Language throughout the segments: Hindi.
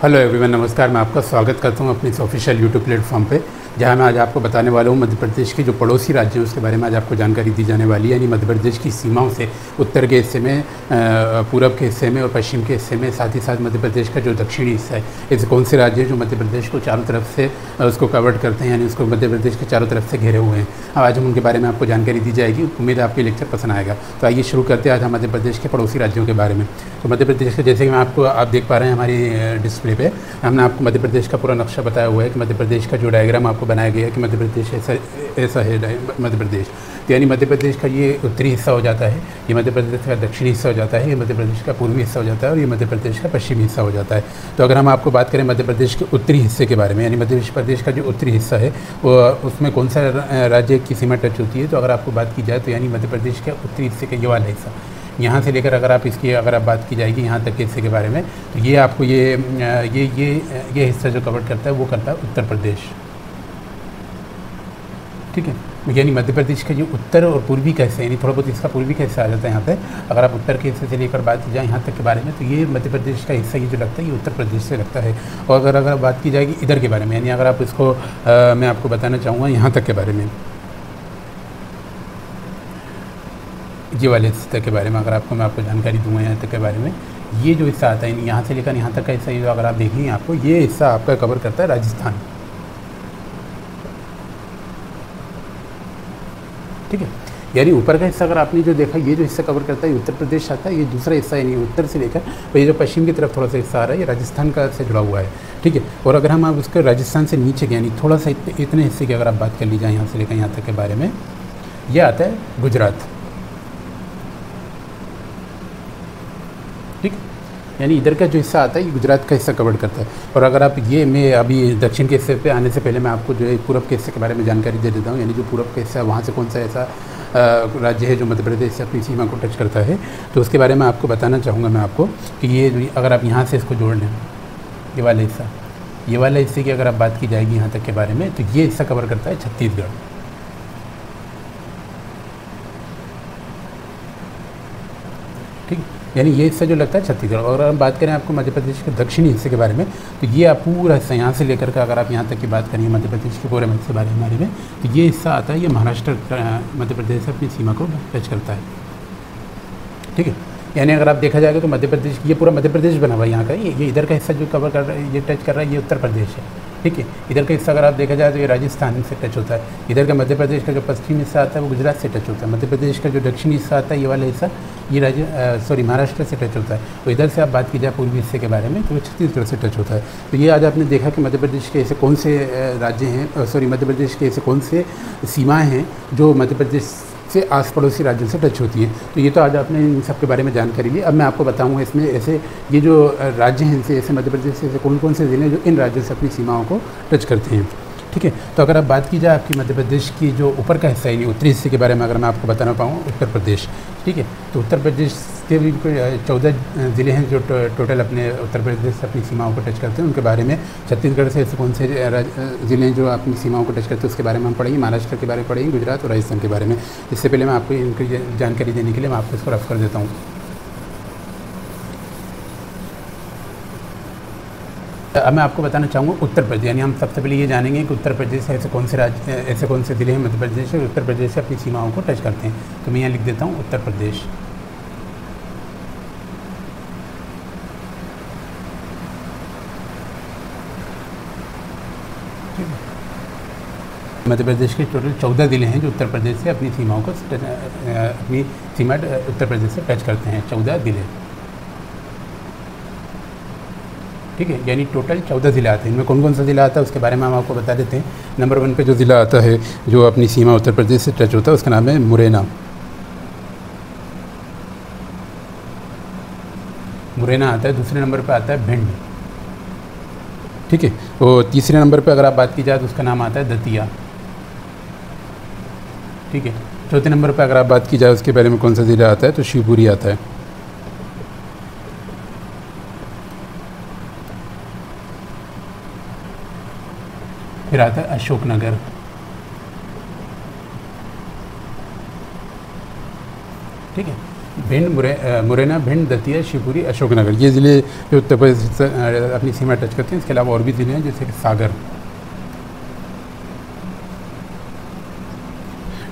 हेलो एवरीवन, नमस्कार। मैं आपका स्वागत करता हूं अपने इस ऑफिशियल यूट्यूब प्लेटफॉर्म पे, जहां मैं आज आपको बताने वाला हूं मध्य प्रदेश के जो पड़ोसी राज्य हैं उसके बारे में आज आपको जानकारी दी जाने वाली है। यानी मध्य प्रदेश की सीमाओं से उत्तर के हिस्से में, पूरब के हिस्से में और पश्चिम के हिस्से में, साथ ही साथ मध्य प्रदेश का जो दक्षिणी हिस्सा है, ऐसे कौन से राज्य हैं जो मध्य प्रदेश को चारों तरफ से उसको कवर्ड करते हैं, यानी उसको मध्य प्रदेश के चारों तरफ से घेरे हुए हैं। अब आज हम उनके बारे में आपको जानकारी दी जाएगी। उम्मीद है आपको लेक्चर पसंद आएगा। तो आइए शुरू करते हैं आज हम मध्य प्रदेश के पड़ोसी राज्यों के बारे में। तो मध्य प्रदेश के, जैसे कि आप देख पा रहे हैं हमारी डिस्प्ले पे, हमने आपको मध्य प्रदेश का पूरा नक्शा बताया हुआ है कि मध्य प्रदेश का जो डायग्राम आपको बनाया गया है कि मध्य प्रदेश ऐसा है मध्य प्रदेश। तो यानी मध्य प्रदेश का ये उत्तरी हिस्सा हो जाता है, ये मध्य प्रदेश का दक्षिणी हिस्सा हो जाता है, ये मध्य प्रदेश का पूर्वी हिस्सा हो जाता है और ये मध्य प्रदेश का पश्चिमी हिस्सा हो जाता है। तो अगर हम आपको बात करें मध्य प्रदेश के उत्तरी हिस्से के बारे में, यानी मध्य प्रदेश का जो उत्तरी हिस्सा है वो उसमें कौन सा राज्य की सीमा टच होती है, तो अगर आपको बात की जाए तो यानी मध्य प्रदेश के उत्तरी हिस्से का ये वाला हिस्सा, यहाँ से लेकर अगर आप बात की जाएगी यहाँ तक के हिस्से के बारे में, तो ये आपको ये हिस्सा जो कवर करता है वो करता है उत्तर प्रदेश। ठीक है, यानी मध्य प्रदेश का जो उत्तर और पूर्वी का हिस्सा, यानी थोड़ा बहुत इसका पूर्वी का हिस्सा आ जाता है यहाँ पे। अगर आप उत्तर के हिस्से से लेकर बात की जाए यहाँ तक के बारे में, तो ये मध्य प्रदेश का हिस्सा ये जो लगता है ये उत्तर प्रदेश से लगता है। और अगर बात की जाएगी इधर के बारे में, यानी अगर आप इसको मैं आपको बताना चाहूँगा यहाँ तक के बारे में, ये वाले हिस्से के बारे में अगर मैं आपको जानकारी दूंगा यहाँ तक के बारे में, ये जो हिस्सा आता है यहाँ से लेकर यहाँ तक का हिस्सा, ये अगर आप देखेंगे आपको ये हिस्सा आपका कवर करता है राजस्थान। ठीक है, यानी ऊपर का हिस्सा अगर आपने जो देखा, ये जो हिस्सा कवर करता है उत्तर प्रदेश आता है, ये दूसरा हिस्सा यानी उत्तर से लेकर और ये जो पश्चिम की तरफ थोड़ा सा हिस्सा आ रहा है ये राजस्थान का से जुड़ा हुआ है। ठीक है, और अगर हम आप उसके राजस्थान से नीचे के यानी थोड़ा सा इतने हिस्से की अगर आप बात कर ली जाए यहाँ से लेकर यहाँ तक के बारे में, ये आता है गुजरात। ठीक, यानी इधर का जो हिस्सा आता है ये गुजरात का हिस्सा कवर करता है। और अगर आप मैं अभी दक्षिण के हिस्से पे आने से पहले मैं आपको जो है पूरब के हिस्से के बारे में जानकारी दे देता हूँ। यानी जो पूरब का हिस्सा है वहाँ से कौन सा ऐसा राज्य है जो मध्य प्रदेश से अपनी सीमा को टच करता है, तो उसके बारे में आपको बताना चाहूँगा मैं आपको कि ये अगर आप यहाँ से इसको जोड़ लें, ये वाला हिस्से की अगर आप बात की जाएगी यहाँ तक के बारे में, तो ये हिस्सा कवर करता है छत्तीसगढ़। ठीक, यानी ये हिस्सा जो लगता है छत्तीसगढ़। और अगर हम बात करें आपको मध्य प्रदेश के दक्षिणी हिस्से के बारे में, तो ये आप पूरा हिस्सा यहाँ से लेकर के अगर आप यहाँ तक की बात करेंगे मध्य प्रदेश के पूरे हिस्से बारे में, तो ये हिस्सा आता है, ये महाराष्ट्र मध्य प्रदेश से अपनी सीमा को टच करता है। ठीक है, यानी अगर आप देखा जाएगा तो मध्य प्रदेश, ये पूरा मध्य प्रदेश बना हुआ है यहाँ का, ये इधर का हिस्सा जो कवर कर रहा है, ये टच कर रहा है, ये उत्तर प्रदेश है। ठीक है, इधर का हिस्सा अगर आप देखा जाए तो ये राजस्थान से टच होता है। इधर का मध्य प्रदेश का जो पश्चिमी हिस्सा आता है वो गुजरात से टच होता है। मध्य प्रदेश का जो दक्षिणी हिस्सा आता है ये वाला हिस्सा ये महाराष्ट्र से टच होता है। तो इधर से आप बात की जाए पूर्वी हिस्से के बारे में, तो वो छत्तीसगढ़ से टच होता है। तो ये आज आपने देखा कि मध्य प्रदेश के ऐसे कौन से राज्य हैं, मध्य प्रदेश के ऐसे कौन से सीमाएँ हैं जो मध्य प्रदेश से आस पड़ोसी राज्यों से टच होती हैं। तो ये तो आज आपने इन सब के बारे में जानकारी ली। अब मैं आपको बताऊंगा इसमें ऐसे ये जो राज्य हैं इनसे, ऐसे मध्य प्रदेश से ऐसे कौन कौन से ज़िले जो इन राज्यों से अपनी सीमाओं को टच करते हैं। ठीक है, तो अगर आप बात की जाए आपकी मध्य प्रदेश की जो ऊपर का हिस्सा है, उत्तरी हिस्से के बारे में अगर मैं आपको बताना पाऊँ, उत्तर प्रदेश। ठीक है, तो उत्तर प्रदेश के भी 14 ज़िले हैं जो टोटल अपने उत्तर प्रदेश से अपनी सीमाओं को टच करते हैं। उनके बारे में छत्तीसगढ़ से ऐसे कौन से ज़िले हैं जो अपनी सीमाओं को टच करते हैं उसके बारे में हम पढ़ेंगे। महाराष्ट्र के बारे में पढ़ेंगे, गुजरात और राजस्थान के बारे में। इससे पहले मैं आपको इनकी जानकारी देने के लिए मैं आपको इसको रफ कर देता हूँ। अब मैं आपको बताना चाहूँगा उत्तर प्रदेश, यानी हम सबसे पहले ये जानेंगे कि उत्तर प्रदेश से ऐसे कौन से ज़िले हैं मध्य प्रदेश से उत्तर प्रदेश से अपनी सीमाओं को टच करते हैं। तो मैं यहाँ लिख देता हूँ उत्तर प्रदेश। मध्य प्रदेश के टोटल 14 ज़िले हैं जो उत्तर प्रदेश से अपनी सीमाओं को अपनी सीमा उत्तर प्रदेश से टच करते हैं, 14 ज़िले। ठीक है, यानी टोटल 14 ज़िले आते हैं। इनमें कौन कौन सा ज़िला आता है उसके बारे में हम आपको बता देते हैं। नंबर 1 पे जो ज़िला आता है जो अपनी सीमा उत्तर प्रदेश से टच होता है उसका नाम है मुरैना। मुरैना आता है। दूसरे नंबर पे आता है भिंड। ठीक है, और तीसरे नंबर पे अगर आप बात की जाए तो उसका नाम आता है दतिया। ठीक है, चौथे नंबर पे अगर आप बात की जाए उसके बारे में कौन सा ज़िला आता है तो शिवपुरी आता है। फिर आता है अशोकनगर। ठीक है, भिंड, मुरैना, भिंड, दतिया, शिवपुरी, अशोकनगर, ये ज़िले जो उत्तर प्रदेश से अपनी सीमा टच करते हैं। इसके अलावा और भी ज़िले हैं जैसे कि सागर,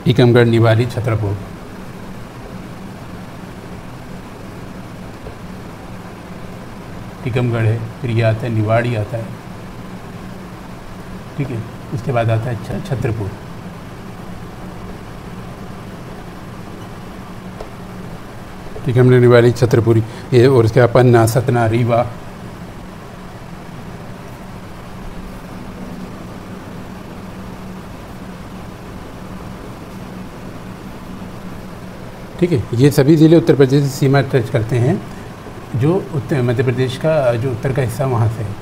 टीकमगढ़, निवाड़ी, छतरपुर, टीकमगढ़ है, फिर ये आता है निवाड़ी आता है, ठीक है। उसके बाद आता है छतरपुर, ठीक है, हमने निवाड़ी, छतरपुरी ये, और उसके बाद पन्ना, सतना, रीवा, ठीक है। ये सभी ज़िले उत्तर प्रदेश से सीमा टच करते हैं, जो उत्तर मध्य प्रदेश का जो उत्तर का हिस्सा वहाँ से है।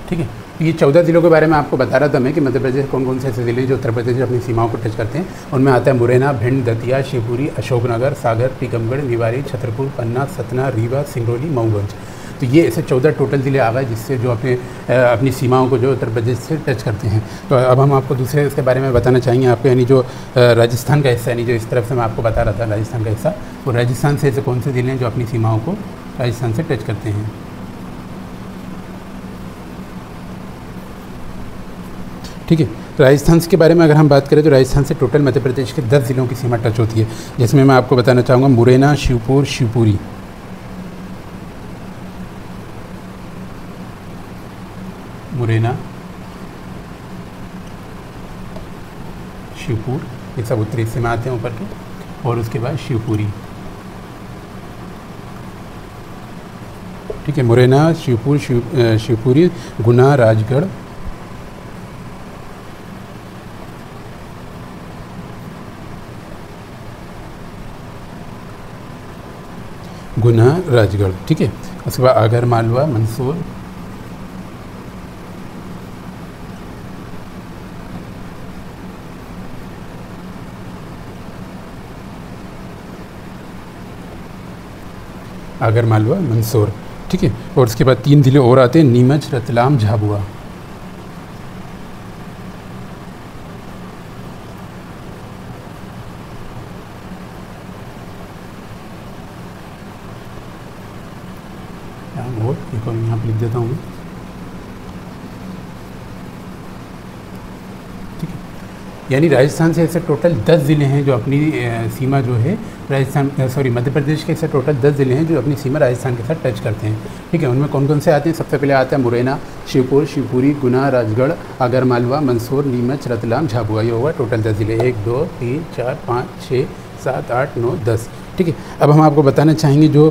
ठीक है, ये 14 ज़िलों के बारे में आपको बता रहा था मैं कि मध्य प्रदेश कौन कौन से ऐसे ज़िले जो उत्तर प्रदेश अपनी सीमाओं को टच करते हैं। उनमें आता है मुरैना, भिंड, दतिया, शिवपुरी, अशोकनगर, सागर, टीकमगढ़, निवाड़ी, छतरपुर, पन्ना, सतना, रीवा, सिंगरौली, मऊगंज। तो ये ऐसे 14 टोटल ज़िले आ गए जिससे जो अपनी सीमाओं को जो उत्तर प्रदेश से टच करते हैं। तो अब हम आपको दूसरे इसके बारे में बताना चाहेंगे आपको, यानी जो राजस्थान का हिस्सा, यानी जो इस तरफ से मैं आपको बता रहा था राजस्थान का हिस्सा, वो राजस्थान से ऐसे कौन से ज़िले हैं जो अपनी सीमाओं को राजस्थान से टच करते हैं। ठीक है, राजस्थान के बारे में अगर हम बात करें तो राजस्थान से टोटल मध्य प्रदेश के 10 ज़िलों की सीमा टच होती है, जिसमें मैं आपको बताना चाहूँगा मुरैना, शिवपुर, शिवपुरी, मुरैना, शिवपुर, ये सब उत्तरी हिस्से में आते हैं ऊपर के, और उसके बाद शिवपुरी, ठीक है। मुरैना, शिवपुर, शिवपुरी, गुना, राजगढ़, गुना, राजगढ़, ठीक है। उसके बाद आगर मालवा, मंदसौर, आगर मालवा, मंदसौर, ठीक है। और उसके बाद 3 ज़िले और आते हैं, नीमच, रतलाम, झाबुआ। और एक और यहाँ पर लिख देता हूँ, ठीक है। यानी राजस्थान से ऐसे टोटल 10 ज़िले हैं जो अपनी सीमा जो है मध्य प्रदेश के ऐसे टोटल 10 ज़िले हैं जो अपनी सीमा राजस्थान के साथ टच करते हैं, ठीक है। उनमें कौन कौन से आते हैं? सबसे पहले आता है मुरैना, शिवपुर, शिवपुरी, गुना, राजगढ़, आगर मालवा, मंदसौर, नीमच, रतलाम, झाबुआ। ये होगा टोटल 10 ज़िले, 1 2 3 4 5 6 7 8 9 10, ठीक है। अब हम आपको बताना चाहेंगे जो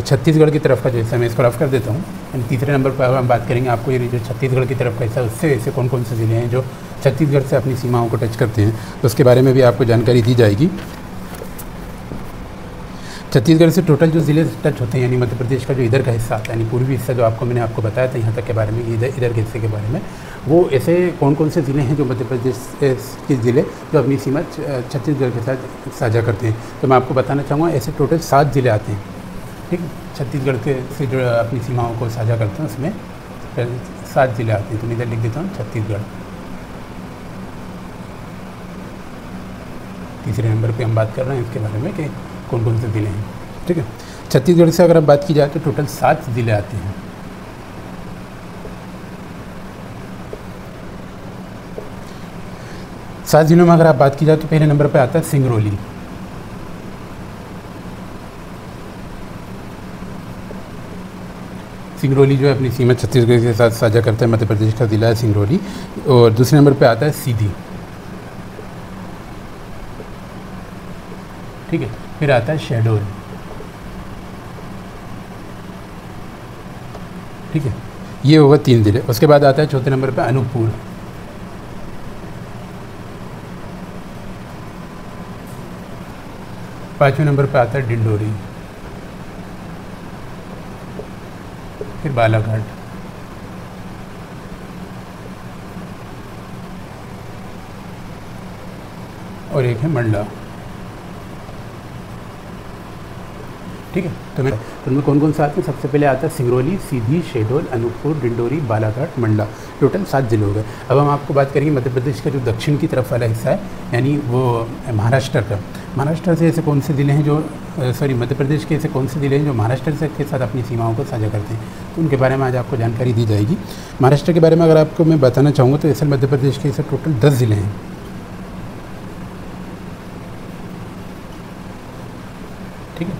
छत्तीसगढ़ की तरफ का जो हिस्सा, मैं इसको रफ कर देता हूँ। यानी तीसरे नंबर पर हम बात करेंगे आपको, ये जो छत्तीसगढ़ की तरफ का हिस्सा, उससे ऐसे कौन कौन से ज़िले हैं जो छत्तीसगढ़ से अपनी सीमाओं को टच करते हैं, तो उसके बारे में भी आपको जानकारी दी जाएगी। छत्तीसगढ़ से टोटल जो ज़िले टच होते हैं, यानी मध्य प्रदेश का जो इधर का हिस्सा आता है, यानी पूर्वी हिस्सा जो मैंने आपको बताया था यहाँ तक के बारे में, इधर के हिस्से के बारे में, वो ऐसे कौन कौन से ज़िले हैं जो मध्य प्रदेश के ज़िले जो अपनी सीमा छत्तीसगढ़ के साथ साझा करते हैं। तो मैं आपको बताना चाहूँगा ऐसे टोटल 7 ज़िले आते हैं, ठीक है। छत्तीसगढ़ के से जो अपनी सीमाओं को साझा करते हैं उसमें 7 ज़िले आते हैं। तो मैं इधर लिख देता हूँ छत्तीसगढ़। तीसरे नंबर पे हम बात कर रहे हैं इसके बारे में कि कौन कौन से ज़िले हैं, ठीक है। छत्तीसगढ़ से अगर आप बात की जाए तो टोटल 7 ज़िले आते हैं। सात ज़िलों में अगर आप बात की जाए तो पहले नंबर पे आता है सिंगरौली, सिंगरौली जो है अपनी सीमा छत्तीसगढ़ के साथ साझा करता है, मध्य प्रदेश का ज़िला है सिंगरौली। और दूसरे नंबर पे आता है सीधी, ठीक है। फिर आता है शहडोल, ठीक है। ये होगा 3 ज़िले। उसके बाद आता है चौथे नंबर पे अनूपपुर, पाँचवें नंबर पे आता है डिंडोरी, फिर बालाघाट, और एक है मंडला। ठीक है। तो उनमें कौन कौन से आते हैं? सबसे पहले आता है सिंगरौली, सीधी, शहडोल, अनूपपुर, डिंडोरी, बालाघाट, मंडला। टोटल 7 जिले हो गए। अब हम आपको बात करेंगे मध्य प्रदेश का जो दक्षिण की तरफ वाला हिस्सा है, यानी वो महाराष्ट्र का। महाराष्ट्र से ऐसे कौन से ज़िले हैं जो मध्य प्रदेश के ऐसे कौन से ज़िले हैं जो महाराष्ट्र से के साथ अपनी सीमाओं को साझा करते हैं, तो उनके बारे में आज आपको जानकारी दी जाएगी। महाराष्ट्र के बारे में अगर आपको मैं बताना चाहूँगा तो ऐसे मध्य प्रदेश के ऐसे टोटल 10 ज़िले हैं। ठीक है,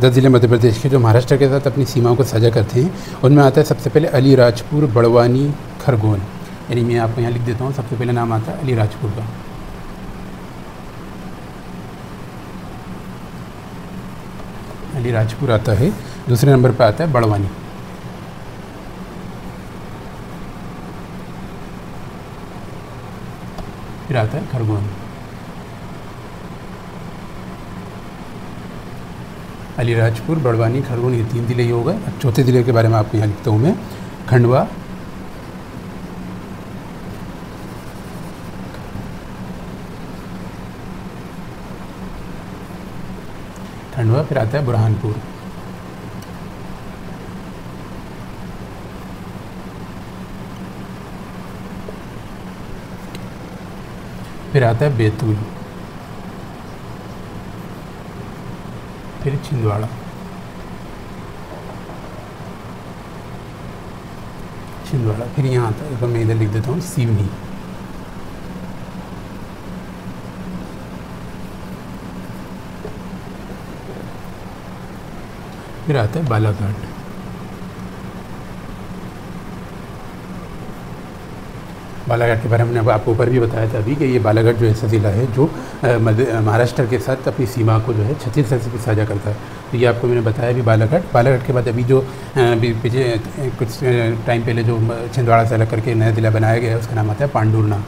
10 ज़िले मध्य प्रदेश के जो महाराष्ट्र के साथ अपनी सीमाओं को साझा करते हैं। उनमें आता है सबसे पहले अलीराजपुर, बड़वानी, खरगोन। यानी मैं आपको यहाँ लिख देता हूँ, सबसे पहले नाम आता है अलीराजपुर का। अलीराजपुर आता है। दूसरे नंबर पर आता है बड़वानी। फिर आता है खरगोन। अलीराजपुर, बड़वानी, खरगोन, ये 3 ज़िले ही हो गए। अब चौथे ज़िले के बारे में आपको यहाँ लिखता हूँ मैं, खंडवा, फिर आता है बुरहानपुर। फिर आता है बैतूल, फिर छिंदवाड़ा, फिर यहाँ आता है, तो मैं इधर लिख देता हूँ सिवनी। फिर आता है बालाघाट। बालाघाट के बारे में मैंने आपको ऊपर भी बताया था अभी कि ये बालाघाट जो ऐसा ज़िला है जो महाराष्ट्र के साथ अपनी सीमा को जो है छत्तीसगढ़ से भी साझा करता है। तो ये आपको मैंने बताया भी बालाघाट के बाद अभी जो पीछे कुछ टाइम पहले जो छिंदवाड़ा से अलग करके नया ज़िला बनाया गया है, उसका नाम आता है पांडुरना।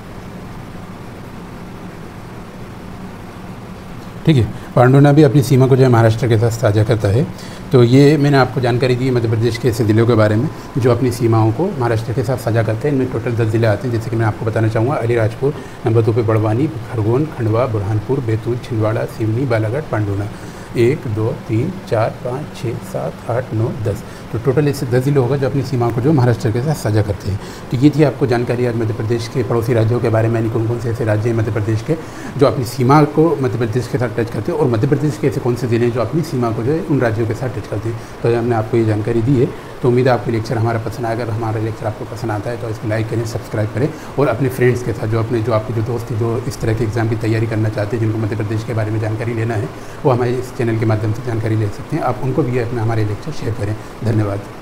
ठीक है, पांडुरना भी अपनी सीमा को जो है महाराष्ट्र के साथ साझा करता है। तो ये मैंने आपको जानकारी दी मध्य प्रदेश के ऐसे ज़िलों के बारे में जो अपनी सीमाओं को महाराष्ट्र के साथ साझा करते हैं। इनमें टोटल 10 ज़िले आते हैं, जैसे कि मैं आपको बताना चाहूँगा। अलीराजपुर, नंबर 2 पे बड़वानी, खरगोन, खंडवा, बुरहानपुर, बैतूल, छिंदवाड़ा, सिवनी, बालाघाट, पांडुरना। 1 2 3 4 5 6 7 8 9 10। तो टोटल ऐसे 10 ज़िले होगा जो अपनी सीमा को जो महाराष्ट्र के साथ साझा करते हैं। तो ये थी आपको जानकारी आज मध्य प्रदेश के पड़ोसी राज्यों के बारे में, यानी कौन कौन से ऐसे राज्य हैं मध्य प्रदेश के जो अपनी सीमा को मध्य प्रदेश के साथ टच करते हैं, और मध्य प्रदेश के ऐसे कौन से ज़िले हैं जो अपनी सीमा को जो है उन राज्यों के साथ टच करते हैं। तो हमने आपको ये जानकारी दी है। तो उम्मीद है आपको लेक्चर हमारा पसंद आएगा। अगर हमारा लेक्चर आपको पसंद आता है तो इसको लाइक करें, सब्सक्राइब करें, और अपने फ्रेंड्स के साथ जो आपके जो दोस्त हैं जो इस तरह के एग्ज़ाम की तैयारी करना चाहते हैं, जिनको मध्य प्रदेश के बारे में जानकारी लेना है, वो हमारे इस चैनल के माध्यम से जानकारी ले सकते हैं। आप उनको भी अपना हमारे लेक्चर शेयर करें। धन्यवाद।